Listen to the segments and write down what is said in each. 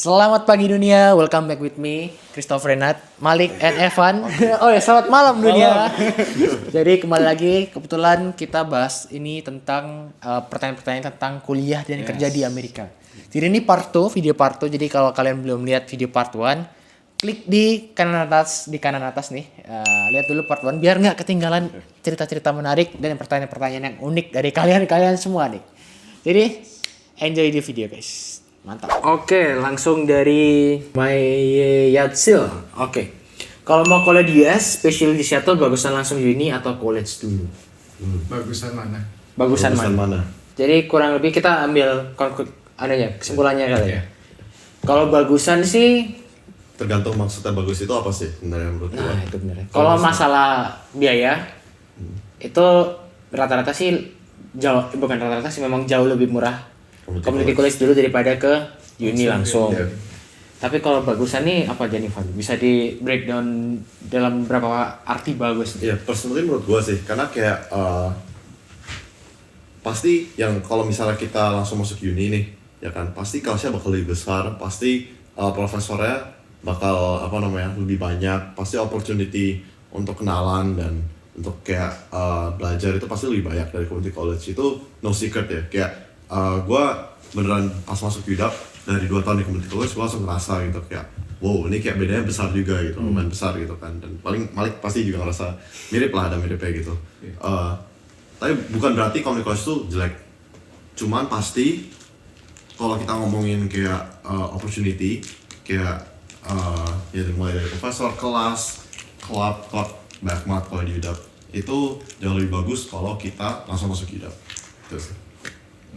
Selamat pagi dunia, welcome back with me, Christopher Renat, Malik, and Evan. Oh ya, selamat malam dunia. Jadi kembali lagi, kebetulan kita bahas ini tentang pertanyaan-pertanyaan tentang kuliah dan kerja di Amerika. Jadi ini part 2, video part 2. Jadi kalau kalian belum lihat video part 1, klik di kanan atas nih. Lihat dulu part 1 biar nggak ketinggalan cerita-cerita menarik dan pertanyaan-pertanyaan yang unik dari kalian semua nih. Jadi enjoy the video guys. Mantap. Oke, langsung dari Yatsil. Oke. Kalau mau kuliah di US, especially di Seattle, bagusan langsung uni atau college dulu? Bagusan mana? Bagusan mana? Jadi kurang lebih kita ambil kesimpulannya kali ya. Kalau bagusan sih tergantung maksudnya bagus itu apa sih sebenarnya menurut gua. Nah, itu benar. Kalau masalah biaya itu rata-rata sih bukan rata-rata sih, memang jauh lebih murah community college dulu daripada ke uni langsung. Iya. Tapi kalau bagusan nih apa aja nih Van? Bisa di breakdown dalam berapa arti bagus? Iya, personally menurut gua sih, karena kayak pasti yang kalau misalnya kita langsung masuk uni nih, ya kan, pasti kelasnya bakal lebih besar, pasti profesornya bakal lebih banyak, pasti opportunity untuk kenalan dan untuk kayak belajar itu pasti lebih banyak dari community college. Itu no secret ya, kayak gue beneran pas masuk UW dari 2 tahun di community college gue langsung ngerasa gitu kayak wow, ini kayak bedanya besar juga gitu, lumayan besar gitu kan. Dan paling Malik pasti juga ngerasa mirip lah, ada miripnya gitu. Tapi bukan berarti community college itu jelek, cuman pasti kalau kita ngomongin kayak opportunity kayak ya mulai dari profesor, kelas, club banyak banget kalau di UW itu jauh lebih bagus kalau kita langsung masuk UW. Terus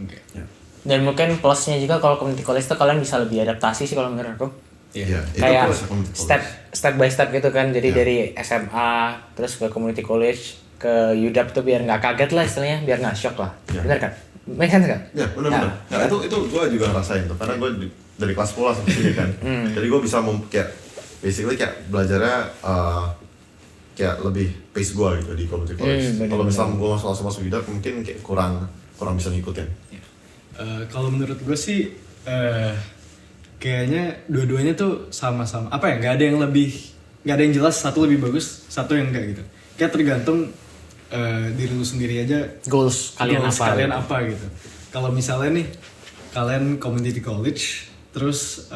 Oke. ya. Dan mungkin plusnya juga kalau community college itu kalian bisa lebih adaptasi sih kalau menurut aku. Iya, itu Kayak plus community college. step by step gitu kan. Jadi Iya. dari SMA terus ke community college ke UW tuh biar nggak kaget lah istilahnya, biar nggak shock lah. Iya. Benar kan? Make sense kan? Ya benar-benar. Nah, itu gue juga ngerasain tuh, karena gue dari kelas 10 sampai sini kan. Jadi gue bisa kayak basically kayak belajarnya kayak lebih pace gue gitu di community college. Kalau misalnya gue langsung masuk UW mungkin kayak kurang bisa ngikutin. Kalau menurut gue sih kayaknya dua-duanya tuh sama-sama. Apa ya? Nggak ada yang jelas satu lebih bagus, satu yang enggak gitu. Kayak tergantung diri lu sendiri aja. Goals kalian apa? Gitu. Kalau misalnya nih kalian community college, terus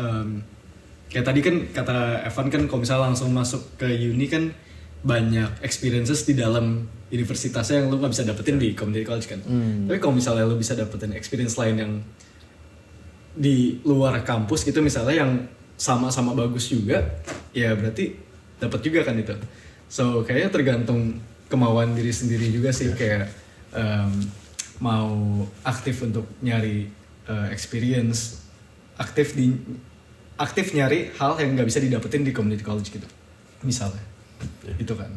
kayak tadi kan kata Evan kan kalau misalnya langsung masuk ke uni kan banyak experiences di dalam universitasnya yang lu gak bisa dapetin di community college kan. Tapi kalau misalnya lu bisa dapetin experience lain yang di luar kampus gitu misalnya yang sama-sama bagus juga, ya berarti dapat juga kan itu. So kayaknya tergantung kemauan diri sendiri juga sih, kayak mau aktif untuk nyari experience, aktif nyari hal yang nggak bisa didapetin di community college gitu misalnya. Itu kan.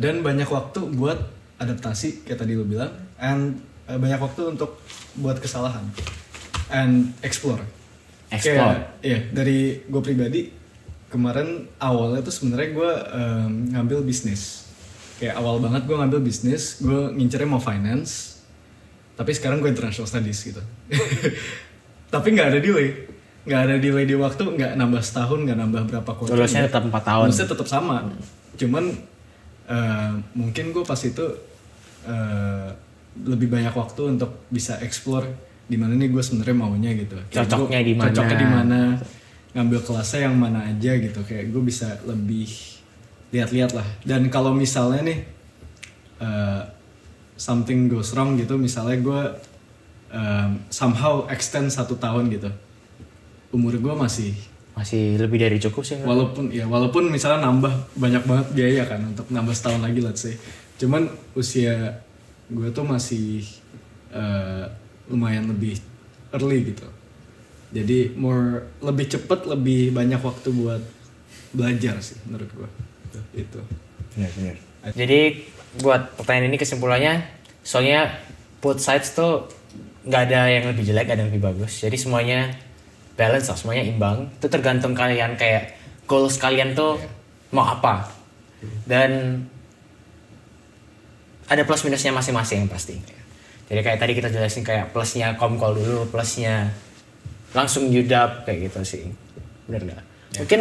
Dan banyak waktu buat adaptasi kayak tadi lo bilang, and banyak waktu untuk buat kesalahan and explore. Kayak, iya, dari gue pribadi kemarin awalnya tuh sebenarnya gue ngambil bisnis. Kayak awal banget gue ngambil bisnis, gue ngincernya mau finance, tapi sekarang gue international studies gitu. Tapi nggak ada delay di waktu, nggak nambah setahun, nggak nambah berapa kuartal. Lulusnya tetap 4 tahun. Lulusnya tetap sama, cuman mungkin gue pas itu lebih banyak waktu untuk bisa explore di mana nih gue sebenarnya maunya gitu. Cocoknya di mana, ngambil kelasnya yang mana aja gitu. Kayak gue bisa lebih lihat-lihat lah. Dan kalau misalnya nih something goes wrong gitu, misalnya gue somehow extend 1 tahun gitu, umur gue masih lebih dari cukup sih. Walaupun misalnya nambah banyak banget biaya kan untuk nambah setahun lagi let's say. Cuman usia gue tuh masih lumayan lebih early gitu. Jadi lebih cepet, lebih banyak waktu buat belajar sih menurut gue. Itu. Benar. Jadi buat pertanyaan ini kesimpulannya, soalnya both sides tuh nggak ada yang lebih jelek, ada yang lebih bagus. Jadi semuanya balance lah, semuanya imbang. Itu tergantung kalian, kayak goals kalian tuh mau apa. Dan ada plus minusnya masing-masing pasti. Jadi kayak tadi kita jelasin kayak plusnya Komkol dulu, plusnya langsung UDAP kayak gitu sih. Bener nggak? Mungkin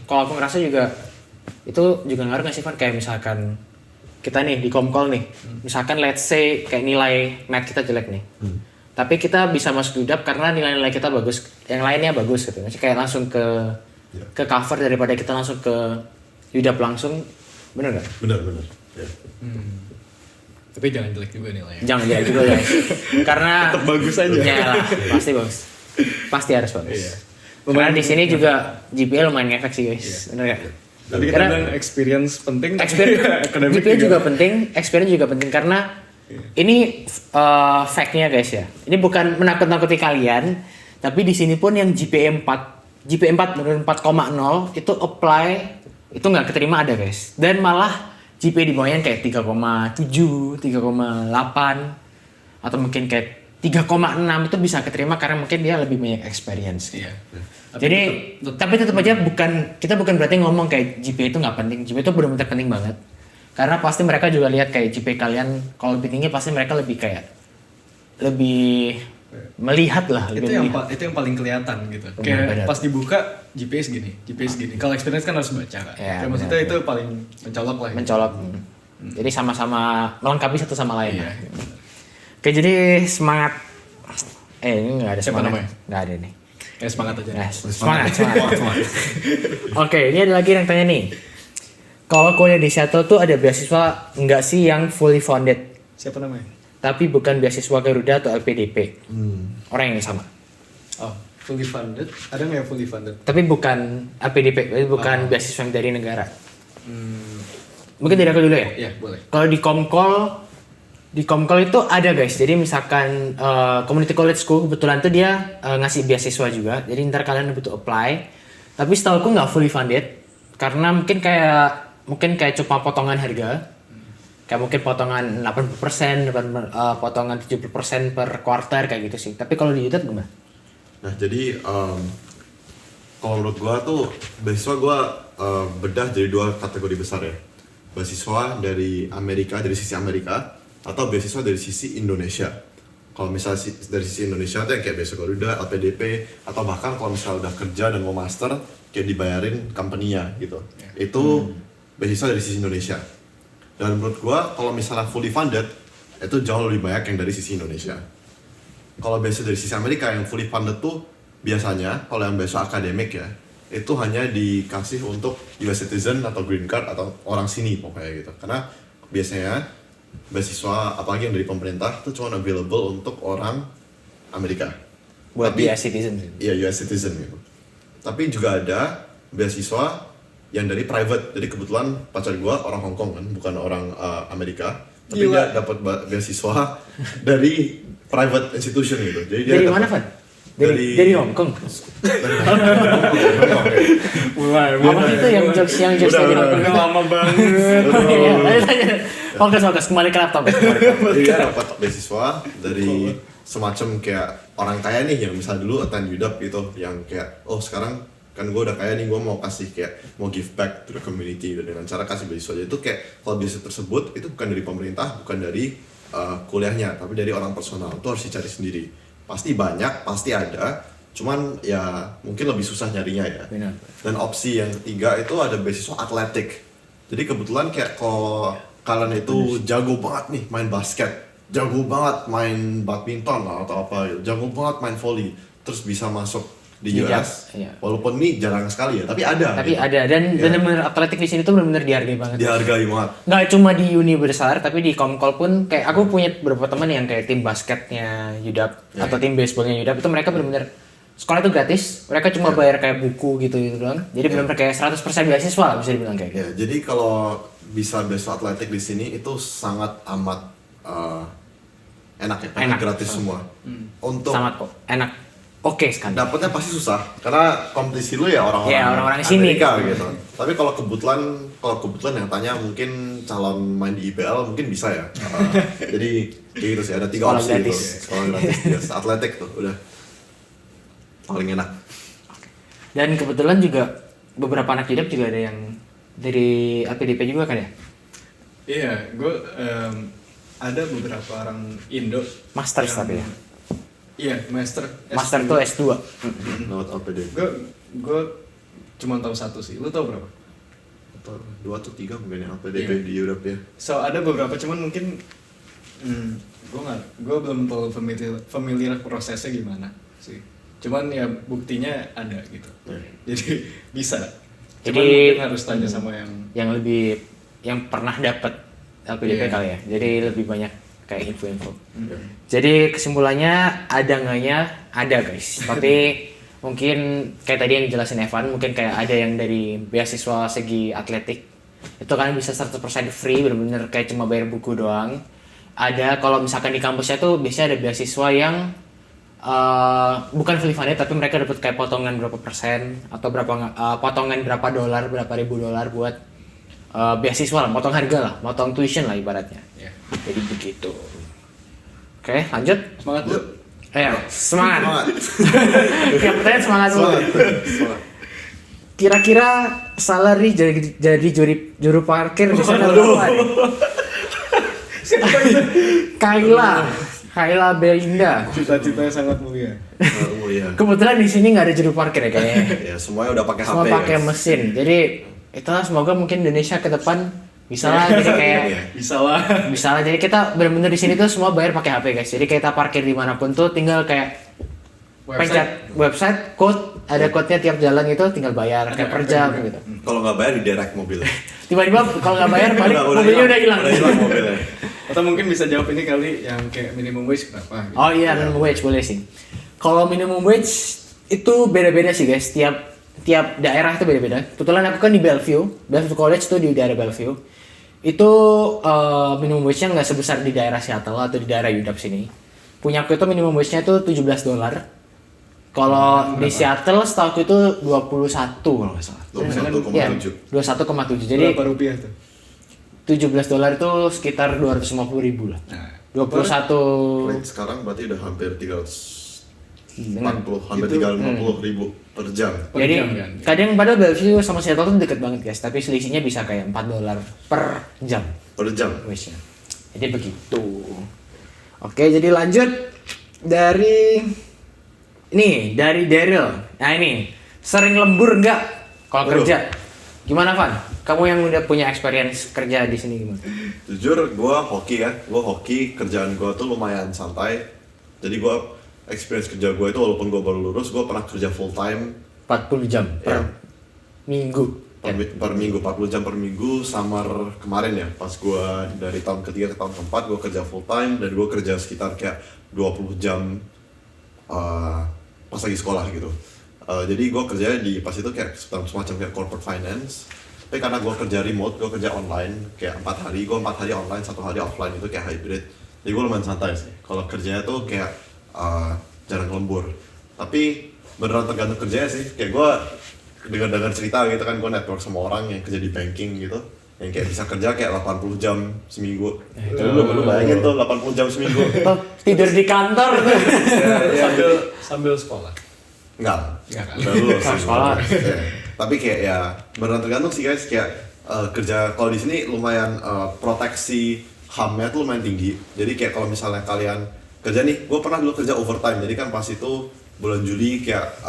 kalau aku ngerasa juga itu juga ngaruh nggak sih Van, kayak misalkan kita nih di Komkol nih, misalkan let's say kayak nilai math kita jelek nih, tapi kita bisa masuk UDAP karena nilai-nilai kita bagus, yang lainnya bagus gitu. Maksudnya kayak langsung ke cover daripada kita langsung ke UDAP langsung, bener nggak? Benar. Ya. Tapi jangan jelek juga nilainya. Jangan jelek juga guys, karena Tetap bagus aja. Ya lah, pasti bagus, pasti harus bagus. Iya. Karena di sini juga GPA lumayan ngefek sih guys, bener nggak? Tadi kita bilang experience penting. Akademik GPA juga penting, experience juga penting karena ini fact-nya guys ya. Ini bukan menakut-nakuti kalian, tapi di sini pun yang GPA 4 menurun 4,0 itu apply itu nggak keterima ada guys. Dan malah GPA di bawahnya kayak 3,7, 3,8 atau mungkin kayak 3,6 itu bisa keterima karena mungkin dia lebih banyak experience. Iya. Jadi tapi tetap aja kita bukan berarti ngomong kayak GPA itu nggak penting. GPA itu benar-benar penting banget. Karena pasti mereka juga lihat kayak GPA kalian kalau lebih tinggi pasti mereka lebih melihat lah. Itu yang paling kelihatan gitu. Kayak pas dibuka GPA segini. Kalau experience kan harus baca kan. Ya, maksudnya itu paling mencolok lah. Mencolok. Jadi sama-sama melengkapi satu sama lain. Iya. Oke, jadi semangat. Ini nggak ada Siapa semangat. namanya? Nggak ada nih. Semangat aja. Nah, semangat. Oke, ini ada lagi yang tanya nih. Kalau kuliah di Seattle tuh ada beasiswa nggak sih yang fully funded? Siapa namanya? Tapi bukan beasiswa Garuda atau LPDP. Orang yang sama. Oh, fully funded. Ada nggak yang fully funded? Tapi bukan LPDP, tapi bukan beasiswa yang dari negara. Mungkin dari aku dulu ya? Iya, boleh. Kalau di Komkol itu ada guys. Jadi misalkan community college school kebetulan tuh dia ngasih beasiswa juga. Jadi ntar kalian butuh apply. Tapi setahu aku nggak fully funded karena mungkin kayak cuma potongan harga. Kayak mungkin potongan 80%, potongan 70% per quarter kayak gitu sih. Tapi kalau di UDAP gimana? Nah jadi kalau menurut gua tuh beasiswa gua bedah jadi 2 kategori besar ya. Beasiswa dari sisi Amerika atau beasiswa dari sisi Indonesia. Kalau misalnya dari sisi Indonesia tuh yang kayak beasiswa Garuda, LPDP, atau bahkan kalau misalnya udah kerja dan mau master kayak dibayarin company-nya gitu. Itu beasiswa dari sisi Indonesia. Dan menurut gua kalau misalnya fully funded itu jauh lebih banyak yang dari sisi Indonesia. Kalau beasiswa dari sisi Amerika yang fully funded tuh biasanya kalau yang beasiswa akademik ya itu hanya dikasih untuk US citizen atau green card atau orang sini pokoknya gitu. Karena biasanya beasiswa apalagi yang dari pemerintah itu cuma available untuk orang Amerika. Buat US citizen. Iya, US citizen gitu. Tapi juga ada beasiswa yang dari private. Jadi kebetulan pacar gua orang Hong Kong kan, bukan orang Amerika. Tapi dia dapat beasiswa dari private institution gitu. Jadi dia Dari mana, Van? Dari Hong Kong. Apa sih itu yang jokes dari Hong Kong? Lama banget. Fokus kembali ke laptop. Jadi dia dapat beasiswa dari semacam kayak orang kaya nih yang misalnya dulu attend UDAP gitu, yang kayak sekarang kan gue udah kaya nih, gue mau kasih kayak mau give back to the community dengan cara kasih beasiswa. Jadi itu kayak kalau beasiswa tersebut itu bukan dari pemerintah, bukan dari kuliahnya, tapi dari orang personal. Itu harus dicari sendiri. Pasti banyak, pasti ada, cuman ya mungkin lebih susah nyarinya ya. Benar. Dan opsi yang ketiga itu ada beasiswa atletik. Jadi kebetulan kayak kalau kalian itu jago banget nih main basket, jago banget main badminton lah atau apa gitu, jago banget main volley, terus bisa masuk di US. Iya. Walaupun ini jarang sekali ya, tapi ada. Tapi gitu. ada, dan benar-benar atletik di sini tuh benar-benar dihargai banget. Dihargai banget. Nggak cuma di uni besar, tapi di Komkol pun kayak aku punya beberapa teman yang kayak tim basketnya UDAP atau tim baseballnya UDAP itu mereka benar-benar sekolah itu gratis, mereka cuma bayar kayak buku gitu doang. Jadi benar-benar kayak 100% beasiswa lah bisa dibilang kayak gitu. Ya, jadi kalau bisa beasiswa atletik di sini itu sangat amat enak ya, karena Enak. gratis semua. Untuk Sangat enak. Oke sekali. dapatnya pasti susah karena kompetisi lu ya orang-orang Ya, orang-orang sini. Amerika gitu. Tapi kalau kebetulan yang tanya mungkin calon main di IPL mungkin bisa ya. Jadi kayak gitu sih, ada 3 Sekolah opsi gratis. itu. Sekolah gratis. Yes, atletik tuh udah paling enak. Dan kebetulan juga beberapa anak UDAP juga ada yang dari LPDP juga kan ya? Iya, gue ada beberapa orang Indo. Masters yang- tapi ya. Iya, master. Master tuh S2. Lewat LPDP. Gue cuma tahu satu sih. Lu tahu berapa? Atau 2 atau 3 mungkin yang LPDP di Europe ya. So ada beberapa cuman mungkin gue belum terlalu familiar prosesnya gimana sih. Cuman ya buktinya ada gitu. Jadi bisa. Cuman Jadi mungkin harus tanya sama yang yang pernah dapat LPDP Iya. kali ya. Jadi lebih banyak kayak info-info. Jadi kesimpulannya ada enggaknya ada guys. Tapi mungkin kayak tadi yang dijelasin Evan, mungkin kayak ada yang dari beasiswa segi atletik. Itu kan bisa 100% free, bener-bener kayak cuma bayar buku doang. Ada kalau misalkan di kampusnya tuh biasanya ada beasiswa yang bukan fully funded tapi mereka dapat kayak potongan berapa persen atau potongan berapa dolar, berapa ribu dolar buat beasiswa lah, potong harga lah, potong tuition lah ibaratnya. ya. Jadi begitu. Oke, lanjut. Semangat lu. Ayo, semangat. Semangat. Tiap pertanyaan semangat dulu. Semangat. Kira-kira salary jadi juru parkir di sana berapa? nih? Kayla Belinda. Cita-citanya sangat mulia. Oh iya. Kebetulan di sini nggak ada juru parkir ya kayaknya. Ya semuanya udah pakai HP. Semua pakai guys. mesin. Jadi itulah semoga mungkin Indonesia ke depan bisa lah jadi kayak Iya. Bisa lah. bisa lah. Jadi kita benar-benar di sini tuh semua bayar pakai HP guys. Jadi kita parkir dimanapun tuh tinggal kayak pencet website code, ada code-nya tiap jalan itu tinggal bayar kayak per jam gitu. Kalau nggak bayar di direct mobilnya. Tiba-tiba kalau nggak bayar balik mobilnya udah hilang. Udah hilang mobilnya. Atau mungkin bisa jawab ini kali yang kayak minimum wage berapa gitu. Oh iya, minimum wage boleh sih. Kalau minimum wage itu beda-beda sih guys. Tiap daerah itu beda-beda. Kebetulan aku kan di Bellevue College tuh di daerah Bellevue. Itu minimum wage-nya nggak sebesar di daerah Seattle atau di daerah UW sini. Punya aku itu minimum wage-nya itu $17. Kalau di Seattle setahu aku itu 21 kalau nggak salah. 21,7. Iya, 21,7. Jadi Berapa rupiah tuh? $17 itu sekitar 250.000 lah. Nah, 21 Rate sekarang berarti udah hampir 340, dengan hampir 350 ribu per jam. per jadi jam kan? kadang padahal Bellevue sama Seattle tuh deket banget guys, tapi selisihnya bisa kayak $4 per jam Per jam. wage-nya. Jadi begitu. Oke, jadi lanjut dari Daryl. Nah ini sering lembur nggak kalau Waduh. kerja? Gimana Van? Kamu yang udah punya experience kerja di sini gimana? Jujur gue hoki ya. Gue hoki, kerjaan gue tuh lumayan santai. Jadi gue experience kerja gue itu walaupun gue baru lulus, gue pernah kerja full time 40 jam per Ya. minggu. per minggu, 40 jam per minggu. Summer kemarin ya, pas gue dari tahun ketiga ke tahun keempat gue kerja full time dan gue kerja sekitar kayak 20 jam pas lagi sekolah gitu. Jadi gue kerja di pas itu kayak semacam kayak corporate finance. Tapi karena gue kerja remote, gue kerja online kayak 4 hari, gue 4 hari online, 1 hari offline, itu kayak hybrid. Jadi gue lumayan santai sih. Kalau kerjanya tuh kayak jarang lembur. Tapi beneran tergantung kerjanya sih. Kayak gue dengar cerita gitu kan, gue network sama orang yang kerja di banking gitu, yang kayak bisa kerja kayak 80 jam seminggu. Jadi lu bayangin tuh 80 jam seminggu. Atau tidur di kantor tuh. sambil sekolah. Enggak kan? udah lulus Harus sekolah. Ya. Tapi kayak ya beneran tergantung sih guys. Kayak kerja kalau di sini lumayan proteksi HAM-nya tuh lumayan tinggi. Jadi kayak kalau misalnya kalian kerja nih, gue pernah dulu kerja overtime. Jadi kan pas itu bulan Juli kayak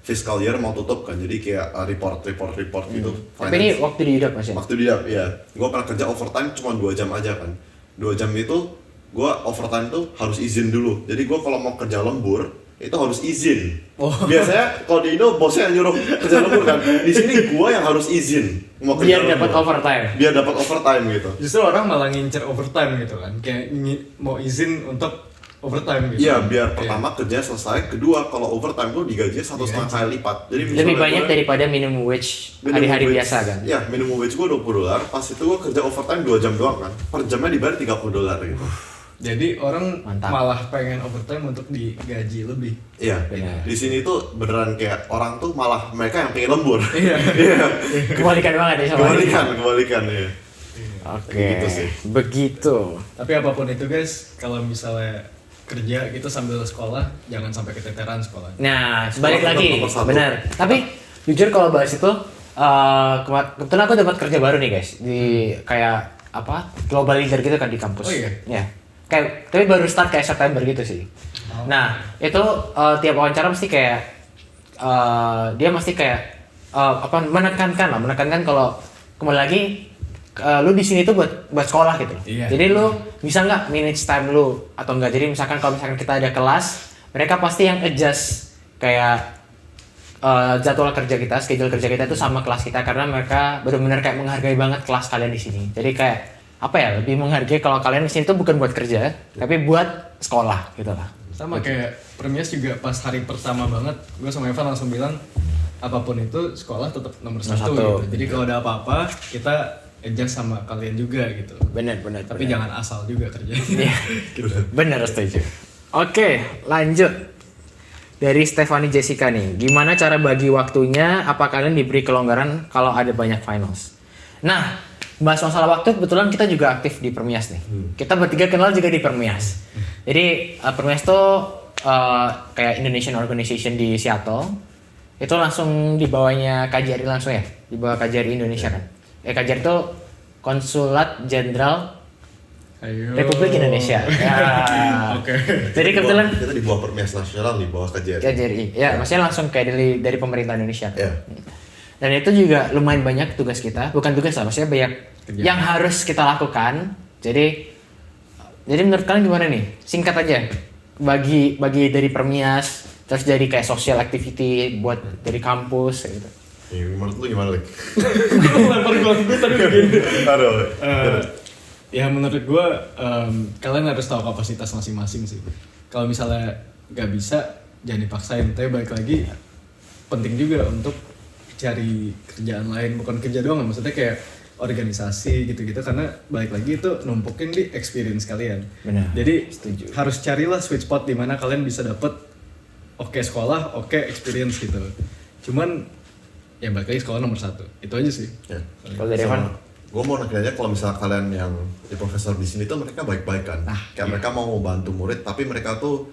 fiscal year mau tutup kan. Jadi kayak report gitu. Tapi ini waktu di hidup masih. Waktu dia, ya, gue pernah kerja overtime cuma 2 jam aja kan. 2 jam itu gue overtime tuh harus izin dulu. Jadi gue kalau mau kerja lembur itu harus izin. Biasanya kalau di Indo bosnya yang nyuruh kerja lembur kan. Di sini gue yang harus izin mau kerja Biar dapat lembur. overtime. Biar dapat overtime gitu. Justru orang malah ngincer overtime gitu kan. Kayak mau izin untuk overtime gitu. Iya, biar pertama kerja selesai. Kedua, kalau overtime tuh digaji 1,5 kali lipat. Jadi Lebih misalnya banyak gue- daripada minimum wage minimum hari-hari wage- biasa kan. Iya, minimum wage gue $20. Pas itu gue kerja overtime 2 jam doang kan. Per jamnya dibayar $30 gitu. Jadi orang Mantap. malah pengen overtime untuk digaji lebih. Iya, Benar. di sini tuh beneran kayak orang tuh malah mereka yang pengen lembur. Iya. Kebalikan banget ya sama ini. Kebalikan ya. Oke. Begitu sih. Begitu. Tapi apapun itu guys, kalau misalnya kerja gitu sambil sekolah, jangan sampai keteteran sekolah. Nah, balik Sekolah lagi. nomor satu. Benar. Tapi jujur kalau bahas itu kebetulan aku dapat kerja baru nih guys di kayak apa? Global leader gitu kan di kampus. Oh iya? Ya. Kayak tapi baru start kayak September gitu sih. Nah, itu tiap wawancara mesti kayak dia mesti kayak menekankan kalau kembali lagi lu di sini tuh buat sekolah gitu. Iya. Jadi lu bisa nggak manage time lu atau enggak? Jadi misalkan kalau misalkan kita ada kelas, mereka pasti yang adjust kayak jadwal kerja kita, schedule kerja kita itu sama kelas kita karena mereka benar-benar kayak menghargai banget kelas kalian di sini. Jadi kayak apa ya, lebih menghargai kalau kalian di sini tuh bukan buat kerja, tapi buat sekolah gitu lah. Sama kayak Permias juga pas hari pertama banget, gue sama Evan langsung bilang apapun itu sekolah tetap nomor satu. Gitu. Jadi kalau ada apa-apa kita adjust sama kalian juga gitu. Bener. Tapi jangan asal juga kerja. Iya, gitu. Bener, setuju. Oke, lanjut. Dari Stephanie Jessica nih, gimana cara bagi waktunya? Apa kalian diberi kelonggaran kalau ada banyak finals? Nah, bahas masalah waktu, kebetulan kita juga aktif di Permias nih. Kita bertiga kenal juga di Permias. Jadi Permias tuh kayak Indonesian Organization di Seattle. Itu langsung di bawahnya KJRI langsung ya? Di bawah KJRI Indonesia kan? KJRI itu Konsulat Jenderal Republik Indonesia. Ya. Oke. Jadi kebetulan kita di bawah Permias Nasional, di bawah KJRI. KJRI. Ya, maksudnya langsung kayak dari pemerintah Indonesia. Ya. Dan itu juga lumayan banyak tugas kita. Bukan tugas lah, maksudnya banyak yang harus kita lakukan. Jadi menurut kalian gimana nih? Singkat aja. Bagi dari Permias, terus jadi kayak social activity buat dari kampus gitu. Menurut lu gimana, Lik? Lempar gue tadi begini. Aduh. Ya menurut gue kalian harus tahu kapasitas masing-masing sih. Kalau misalnya nggak bisa jangan dipaksain. Tapi balik lagi penting juga untuk cari kerjaan lain, bukan kerja doang, maksudnya kayak organisasi gitu-gitu, karena balik lagi itu numpukin di experience kalian. Benar. Jadi Setuju. harus carilah sweet spot di mana kalian bisa dapet oke sekolah, oke experience gitu. Cuman ya balik lagi sekolah nomor satu. Itu aja sih. Ya. Kalau dari Evan? Gue mau nanya aja, kalau misalnya kalian yang di profesor di sini tuh mereka baik-baik kan, kayak mereka mau bantu murid, tapi mereka tuh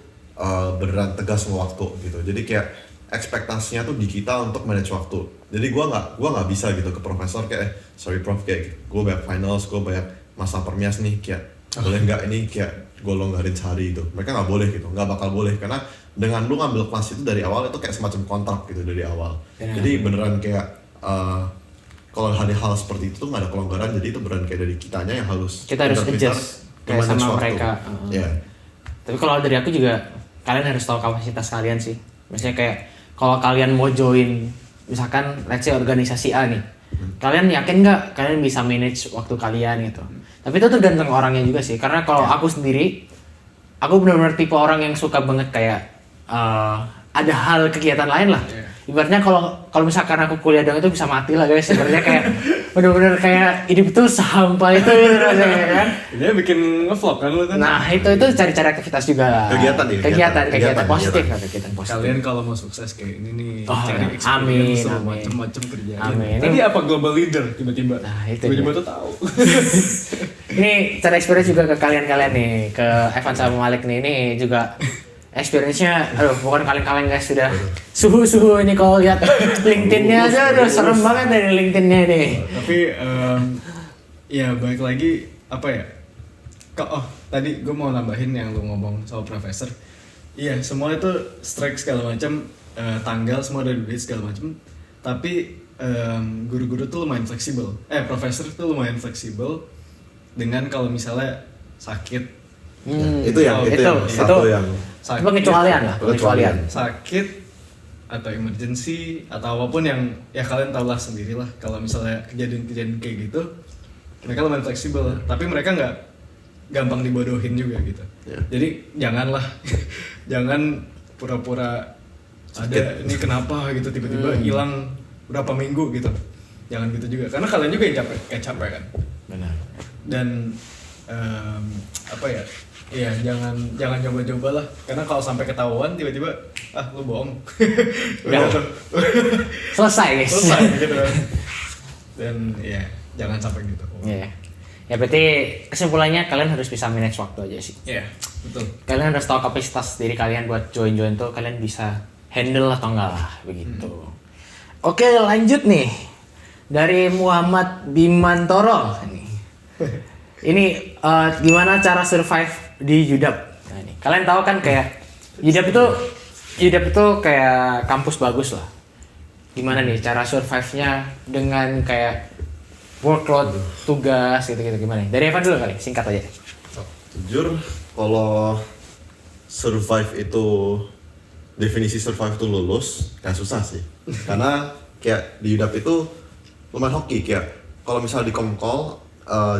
beneran tegas sama waktu gitu. Jadi kayak ekspektasinya tuh di kita untuk manage waktu. Jadi gue nggak bisa gitu ke profesor kayak sorry prof, kayak gue banyak finals, gue banyak masa Permias nih, kayak boleh nggak ini kayak gue longgarin sehari itu. Mereka nggak boleh gitu, nggak bakal boleh, karena dengan lu ngambil kelas itu dari awal itu kayak semacam kontrak gitu dari awal. Jadi beneran kayak kalau ada hal seperti itu tuh nggak ada kelonggaran, jadi itu beneran kayak dari kitanya yang harus Kita harus adjust kayak sama mereka. Ya. Tapi kalau dari aku juga, kalian harus tahu kapasitas kalian sih. Maksudnya kayak kalau kalian mau join, misalkan let's say organisasi A nih, kalian yakin nggak kalian bisa manage waktu kalian gitu. Tapi itu tergantung orangnya juga sih. Karena kalau aku sendiri, aku benar-benar tipe orang yang suka banget kayak ada hal kegiatan lain lah. Ibaratnya kalau misalkan aku kuliah doang itu bisa mati lah guys. Sebenarnya kayak benar-benar kayak hidup tuh sampah itu gitu rasanya kan. Dia bikin nge-vlog kan lu kan. Nah itu cari-cari aktivitas juga lah. Kegiatan positif lah, kegiatan positif. Kalian kalau mau sukses kayak ini nih, Oh, cari amin, experience amin. macam-macam kerjaan. Amin. Tadi apa global leader tiba-tiba? Nah, itu tiba-tiba dia. tuh tahu. Ini cara experience juga ke kalian-kalian nih, ke Evan sama Malik nih, ini juga experience-nya, aduh bukan kalian-kalian guys, sudah suhu-suhu ini kalau lihat LinkedIn-nya aja, aduh serem banget dari LinkedIn-nya nih. Tapi ya balik lagi apa ya? Tadi gue mau nambahin yang lu ngomong soal profesor. Iya, semua itu strike segala macam, tanggal semua ada duit segala macam. Tapi guru-guru tuh lumayan fleksibel. Profesor tuh lumayan fleksibel dengan kalau misalnya sakit. Itu yang satu yang Itu pengecualian lah, pengecualian. Sakit atau emergency atau apapun yang ya kalian tahu lah sendirilah, kalau misalnya kejadian-kejadian kayak gitu mereka lumayan fleksibel, tapi mereka nggak gampang dibodohin juga gitu. Jadi janganlah jangan pura-pura ada ini kenapa gitu tiba-tiba hilang berapa minggu gitu, jangan gitu juga, karena kalian juga yang capek kan. Benar. Dan apa ya, iya jangan coba-coba lah, karena kalau sampai ketahuan tiba-tiba lu bohong. Selesai guys. Selesai gitu kan. Dan ya jangan sampai gitu. Iya. Ya berarti kesimpulannya kalian harus bisa manage waktu aja sih. Iya, betul. Kalian harus tahu kapasitas diri kalian buat join tuh, kalian bisa handle atau enggak lah begitu. Oke, lanjut nih. Dari Muhammad Bimantoro nih. Ini gimana cara survive di UDAP? Nah, ini. Kalian tahu kan kayak UDAP itu kayak kampus bagus lah. Gimana nih cara survive-nya dengan kayak workload, tugas gitu-gitu gimana nih? Dari Evan dulu kali, singkat aja. Jujur, kalau survive itu definisi survive itu lulus, kayak susah sih. Karena kayak di UDAP itu lumayan hoki, kayak kalau misalnya di Komkol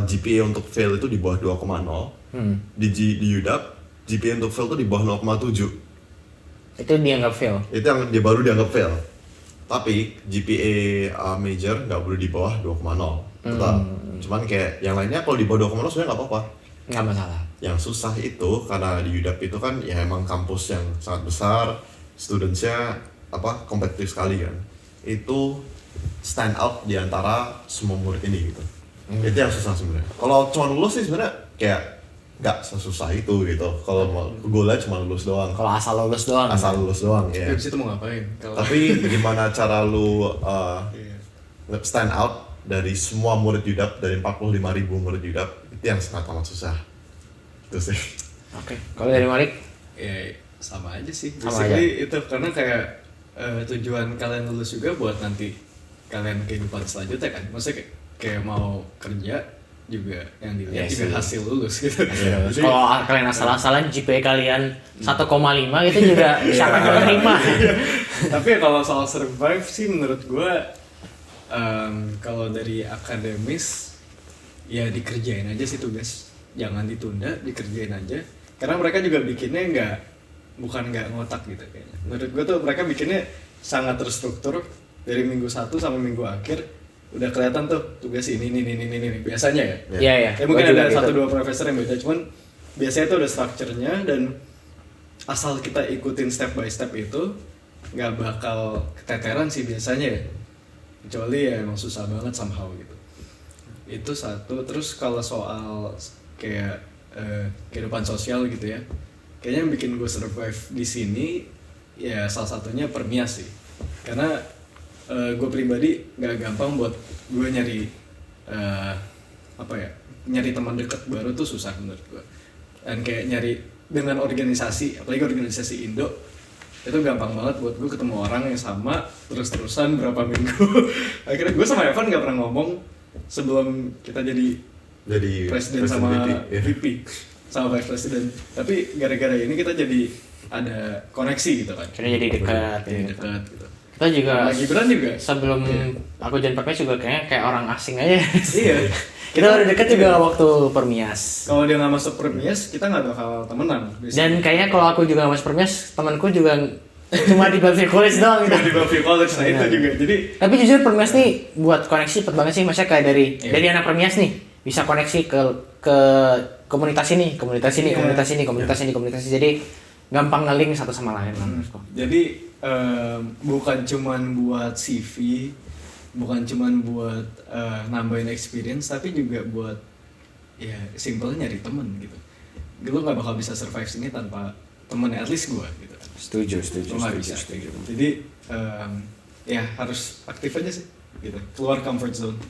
GPA untuk fail itu di bawah 2,0. Di UDAP GPA untuk fail itu di bawah 0,7. Itu dianggap fail. Itu yang dia baru dianggap fail. Tapi GPA major nggak boleh di bawah 2,0. Tetap. Cuman kayak yang lainnya kalau di bawah 2,0 sebenarnya nggak apa-apa. Nggak masalah. Yang susah itu karena di UDAP itu kan ya emang kampus yang sangat besar, studentsnya kompetitif sekali kan. Itu stand out di antara semua murid ini gitu. Itu yang susah sebenarnya. Kalau cuma lulus sih sebenarnya kayak nggak sesusah itu gitu. Kalau goalnya cuma lulus doang. Kalau asal lulus doang. Asal lulus doang ya. Habis itu mau ngapain? Tapi gimana cara lu stand out dari semua murid UDAP, dari 45.000 murid UDAP, itu yang sangat amat susah. Itu sih. Oke. Kalau dari Malik? Ya sama aja sih. Sama Basically itu karena kayak tujuan kalian lulus juga buat nanti kalian kehidupan selanjutnya kan. Maksudnya kayak mau kerja juga yang dilihat juga hasil lulus gitu. Jadi, kalau kalian asal-asalan GPA kalian 1,5 itu juga siapa yang menerima? Tapi ya kalau soal survive sih menurut gue kalau dari akademis ya dikerjain aja sih tugas, jangan ditunda, dikerjain aja. Karena mereka juga bikinnya bukan nggak ngotak gitu kayaknya. Menurut gue tuh mereka bikinnya sangat terstruktur dari minggu 1 sampai minggu akhir. Udah kelihatan tuh tugas ini biasanya ya. Iya. Ya mungkin ada 1-2 profesor yang beda, cuman biasanya tuh ada strukturnya dan asal kita ikutin step by step itu nggak bakal keteteran sih biasanya ya. Kecuali ya emang susah banget somehow gitu. Itu satu. Terus kalau soal kayak kehidupan sosial gitu ya, kayaknya yang bikin gue survive di sini ya salah satunya Permias sih. Karena gue pribadi nggak gampang buat gue nyari nyari teman dekat baru tuh susah menurut gue. Dan kayak nyari dengan organisasi, apalagi organisasi Indo, itu gampang banget buat gue ketemu orang yang sama terus-terusan berapa minggu. Akhirnya gue sama Evan nggak pernah ngomong sebelum kita jadi presiden sama VP sama vice president. Tapi gara-gara ini kita jadi ada koneksi gitu kan. Jadi dekat. Gitu. Kita juga Gibran juga sebelum aku jadi Permias juga kayaknya kayak orang asing aja. Iya. Kita udah deket juga waktu Permias. Kalau dia nggak masuk Permias, kita nggak bakal temenan. Dan kayaknya kalau aku juga nggak masuk Permias, temanku juga cuma di Belfield College doang gitu. Di Belfield College, nah itu juga. Jadi tapi jujur Permias nih buat koneksi cepet banget sih. Maksudnya kayak dari anak Permias nih bisa koneksi ke komunitas ini. Jadi gampang nge-link satu sama lain lah menurutku. Jadi bukan cuman buat CV, bukan cuman buat nambahin experience, tapi juga buat ya simpelnya nyari temen gitu. Lo nggak bakal bisa survive sini tanpa temen, at least gue gitu. Setuju. Lo nggak bisa gitu. Jadi ya harus aktif aja sih gitu. Keluar comfort zone,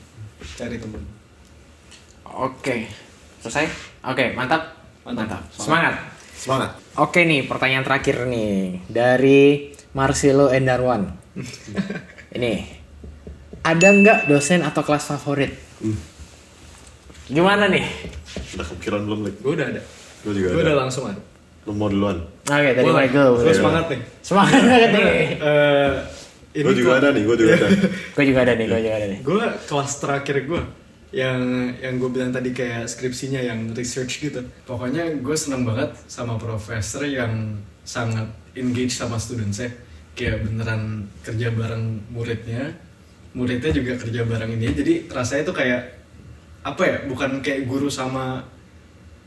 cari temen. Oke. Selesai? Oke, mantap. Semangat. Oke nih, pertanyaan terakhir nih dari Marcelo Endarwan. Ini, ada nggak dosen atau kelas favorit? Gimana nih? Udah kepikiran belum, Lek? Gue udah ada. Gue juga Gue ada. udah langsung ada. Lu mau duluan? Oke, dari Michael. Gue semangat nih. Semangat banget nih. Gue juga ada nih. Gue juga ada nih. Gue kelas terakhir gue yang gue bilang tadi kayak skripsinya yang research gitu. Pokoknya gue seneng banget sama profesor yang sangat engage sama studentsnya. Kayak beneran kerja bareng muridnya juga kerja bareng ini. Jadi rasanya tuh kayak apa ya? Bukan kayak guru sama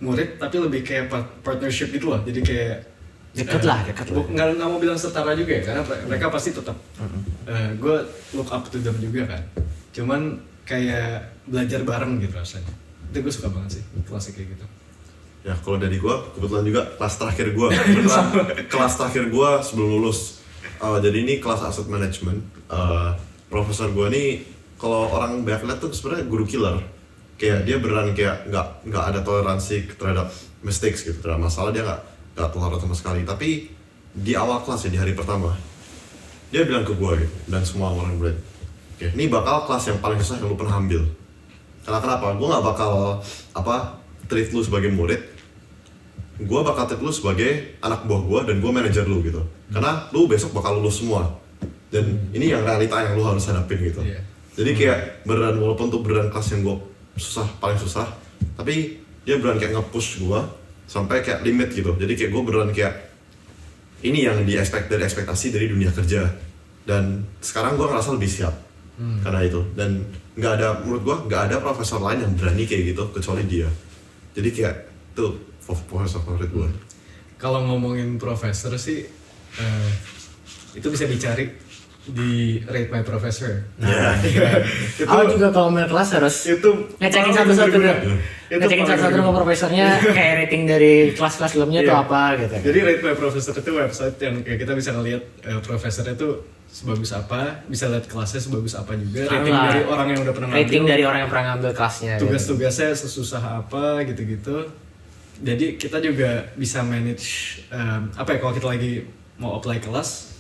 murid, tapi lebih kayak partnership gitu loh. Jadi kayak dekat lah. Nggak mau bilang setara juga ya, karena mereka pasti tetap gue look up to them juga kan. Cuman kayak belajar bareng gitu rasanya. Itu gue suka banget sih kelasnya kayak gitu. Ya kalau dari gue kebetulan juga kelas terakhir gue. Kelas terakhir gue sebelum lulus. Jadi ini kelas asset management. Profesor gue nih kalau orang banyak lihat tuh sebenarnya guru killer. Kayak dia beneran kayak nggak ada toleransi terhadap mistakes gitu, terhadap masalah dia nggak toleran sama sekali. Tapi di awal kelas ya, di hari pertama dia bilang ke gue gitu, dan semua orang Brain, oke, ini bakal kelas yang paling susah yang lu pernah ambil. Karena kenapa? Gue nggak bakal treat lu sebagai murid, gue bakal treat lu sebagai anak buah gue dan gue manajer lu gitu. Karena lu besok bakal lulus semua, dan ini yang realita yang lu harus hadapin gitu. Jadi kayak beneran, walaupun tuh beneran kelas yang gue paling susah, tapi dia beneran kayak nge-push gue sampai kayak limit gitu. Jadi kayak gue beneran kayak ini yang dari ekspektasi dari dunia kerja, dan sekarang gue ngerasa lebih siap karena itu. Dan menurut gue nggak ada profesor lain yang berani kayak gitu kecuali dia. Jadi kayak tuh profesor favorit gue. Kalau ngomongin profesor sih itu bisa dicari di Rate My Professor. Nah, aku juga kalau main kelas harus itu ngecekin satu-satu dulu. Ngecekin satu-satu sama profesornya kayak rating dari kelas-kelas sebelumnya tuh apa gitu. Jadi Rate My Professor itu website yang kayak kita bisa ngeliat profesornya tuh sebagus apa, bisa lihat kelasnya sebagus apa juga. Rating dari orang yang udah pernah ngambil. Rating dari orang yang pernah ngambil kelasnya. Tugas-tugasnya sesusah apa gitu-gitu. Jadi kita juga bisa manage apa ya, kalau kita lagi mau apply kelas,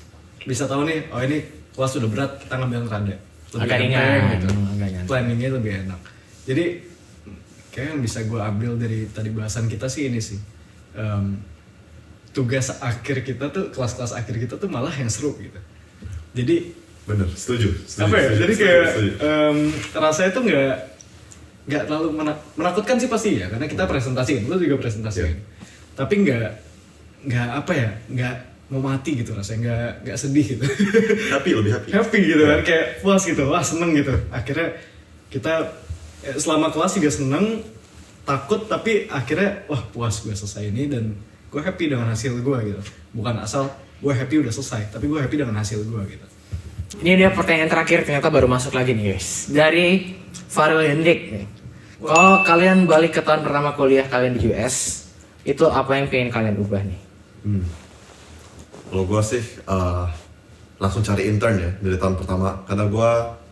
bisa tahu nih, oh ini kelas udah berat, kita ngambil yang rada lebih ringan gitu. Planningnya lebih enak. Jadi kayak yang bisa gue ambil dari tadi bahasan kita sih ini sih, tugas akhir kita tuh, kelas-kelas akhir kita tuh malah yang seru gitu. Jadi Bener, setuju. apa ya? Jadi kayak rasanya tuh nggak terlalu menakutkan sih pasti ya, karena kita presentasiin, lu juga presentasiin. Tapi nggak apa ya, nggak mau mati gitu rasanya, nggak sedih gitu. Lebih happy Gitu kan, kayak puas gitu, wah seneng gitu. Akhirnya kita selama kelas juga seneng, takut, tapi akhirnya wah puas gue selesai ini dan gue happy dengan hasil gue gitu. Bukan asal gue happy udah selesai, tapi gue happy dengan hasil gue gitu. Ini dia pertanyaan terakhir, ternyata baru masuk lagi nih guys. Dari Farel Hendrik nih. Kalau kalian balik ke tahun pertama kuliah kalian di US, itu apa yang pengen kalian ubah nih? Kalau gue sih langsung cari intern ya dari tahun pertama, karena gue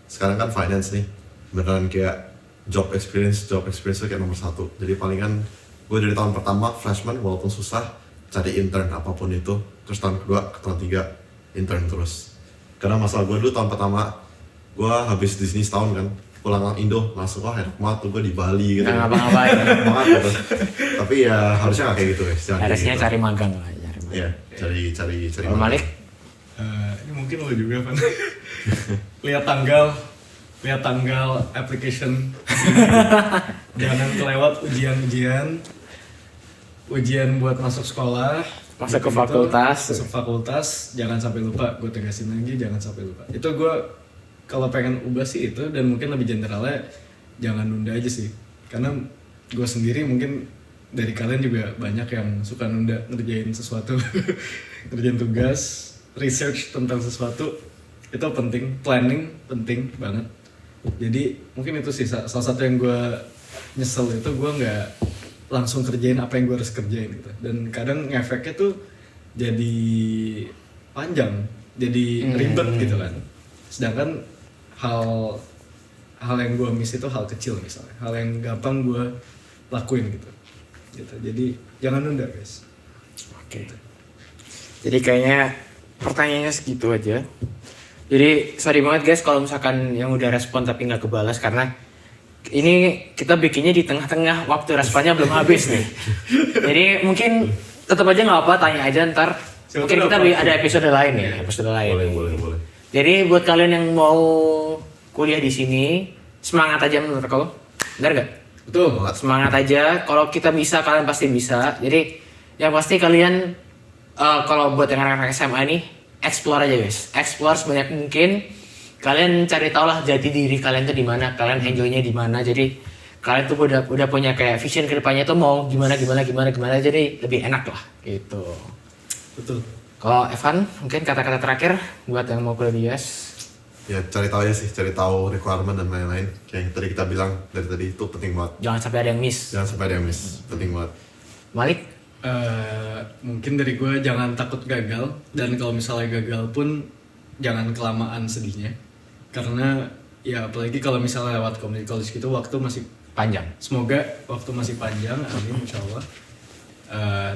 sekarang kan finance nih, beneran kayak job experience itu kayak nomor 1. Jadi palingan gue dari tahun pertama freshman walaupun susah cari intern apapun itu, terus tahun kedua ke tahun 3 intern terus. Karena masalah gue dulu tahun pertama gue habis Disney setahun kan, pulang Indo langsung enak banget tuh gue di Bali gitu. Nggak ngapa-ngapain. Gitu. Tapi ya harusnya nggak kayak gitu guys. Harusnya gitu. cari magang lah. Iya, cari Kalau Malik? Ini mungkin lo juga kan. lihat tanggal application. Jangan kelewat ujian buat masuk sekolah, Masuk ke fakultas, jangan sampai lupa. Gue tegasin lagi, jangan sampai lupa. Itu gue kalau pengen ubah sih itu, dan mungkin lebih generalnya jangan nunda aja sih. Karena gue sendiri mungkin dari kalian juga banyak yang suka nunda ngerjain sesuatu. Ngerjain tugas, research tentang sesuatu itu penting, planning penting banget. Jadi mungkin itu sih salah satu yang gue nyesel, itu gue nggak langsung kerjain apa yang gue harus kerjain gitu. Dan kadang ngefeknya tuh jadi panjang, jadi ribet gitu kan. Sedangkan hal yang gue miss itu hal kecil misalnya, hal yang gampang gue lakuin gitu. Jadi jangan nunda guys. Oke. Jadi kayaknya pertanyaannya segitu aja. Jadi sorry banget guys kalau misalkan yang udah respon tapi nggak kebalas, karena ini kita bikinnya di tengah-tengah waktu responnya belum habis nih. Jadi mungkin tetap aja nggak apa, tanya aja ntar. Mungkin kita ada episode lain ya, Boleh. Jadi buat kalian yang mau kuliah di sini, semangat aja menurut kau. Benar gak? Betul. Semangat aja. Kalau kita bisa, kalian pasti bisa. Jadi yang pasti kalian kalau buat yang anak-anak SMA nih, explore aja guys. Explore sebanyak mungkin. Kalian cari tahu lah jati diri kalian tuh di mana, kalian enjoynya di mana. Jadi kalian tuh udah punya kayak vision ke depannya tuh mau gimana. Jadi lebih enak lah gitu. Betul. Kalau Evan, mungkin kata-kata terakhir buat yang mau kuliah di US. Ya cari tahu aja sih, cari tahu requirement dan lain-lain. Kayak yang tadi kita bilang dari tadi itu penting banget. Jangan sampai ada yang miss. Jangan sampai ada yang miss, penting banget. Malik? Mungkin dari gue jangan takut gagal, dan kalau misalnya gagal pun jangan kelamaan sedihnya. Karena ya apalagi kalau misalnya lewat community college gitu, waktu masih Panjang. Semoga waktu masih panjang, amin insyaallah.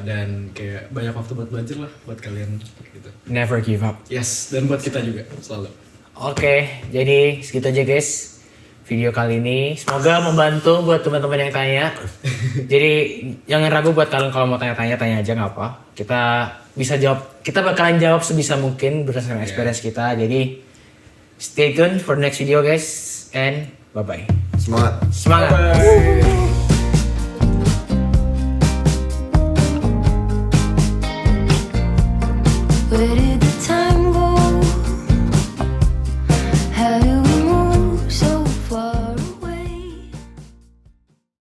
dan kayak banyak waktu buat belajar lah buat kalian gitu. Never give up. Yes, dan buat kita juga selalu. Oke, jadi segitu aja guys video kali ini. Semoga membantu buat teman-teman yang tanya. Jadi jangan ragu buat kalian kalau mau tanya-tanya, tanya aja nggak apa. Kita bisa jawab, kita bakalan jawab sebisa mungkin berdasarkan experience kita. Jadi stay tuned for next video guys, and bye-bye. Semangat. Semangat! Where did the time